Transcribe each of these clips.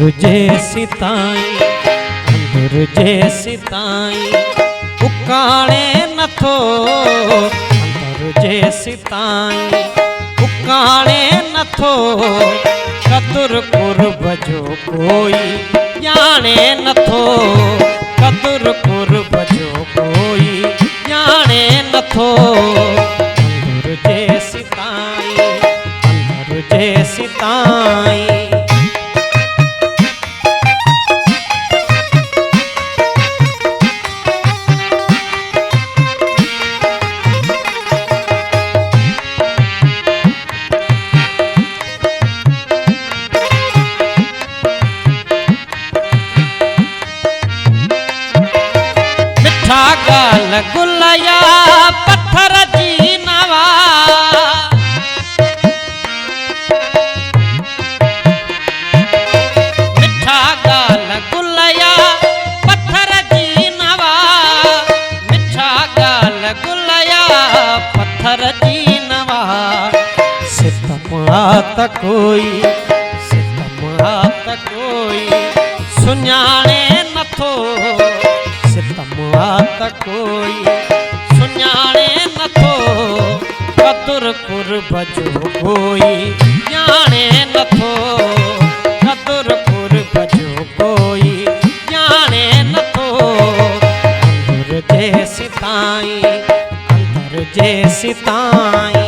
जैसी ताई अंदर जैसी ताई उकाणे नथो अंदर जैसी ताई उकाणे नथो कदुर कुर्ब जो कोई जाने नथो कदुर कुर्ब जो कोई जाने नथो अंदर जैसी ताई अंदर जैसी ताई गाल गुलया पत्थर जी नवा मिठा गाल गुलया पत्थर जी नवा मिठा गाल गुलया पत्थर जी नवा सितमात कोई सुञाणे नथो सितमात कोई सुञाणे नथो कदुर कुर्ब जो कोई जाने नथो कदुर कुर्ब जो कोई जाने नथो अंदर जैसी ताई अंदर जैसी ताई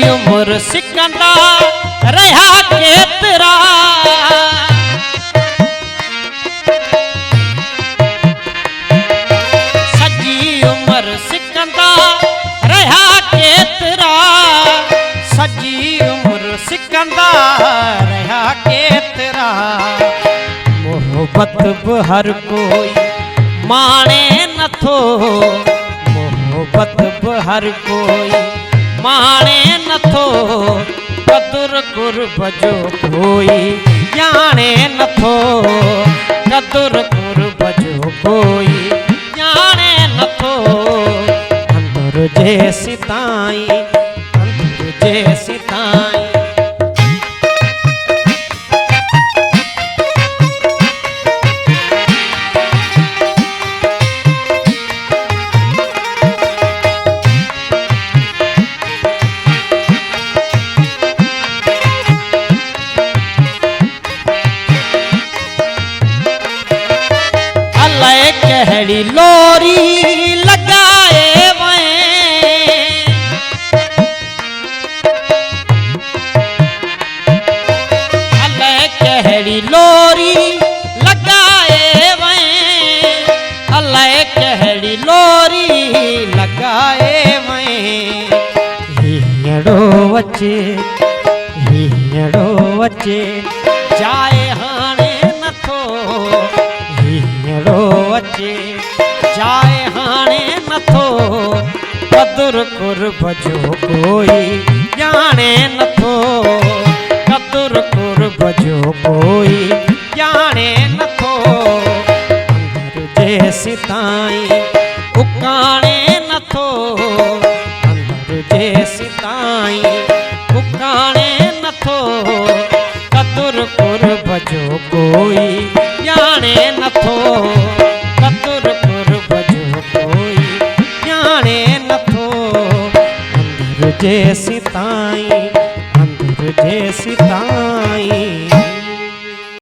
उम्र सिकंदा रहा केतरा सजी उम्र सिकंदा रहा केतरा सजी उम्र सिकंदा रहा केतरा मोहब्बत हर कोई माने नथो मोहब्बत हर कोई माने नथो कदुर कुर्ब जो कोई जाने नथो कदुर कुर्ब जो कोई जाने नथो अंदर जैसी ताई अंदर जैसी ताई कहड़ी लोरी लगाए वैं अल्लाह कहड़ी लोरी लगाए वैं अल्लाह कहड़ी लोरी लगाए वैं हीअड़ो वचे जाए हाणे नथो वचे जाए हाणे नथो कदुर कुर्ब जो कोई जाने नथो कदुर कुर्ब जो कोई जाने नथो अंदर जैसी ताई उकाणे नथो अंदर जैसी ताई उकाणे नथो कदुर कुर्ब जो कोई जाने नथो कदुर कुर्ब जो कोई जाने नथो अंदर जैसी ताई अंदर जैसी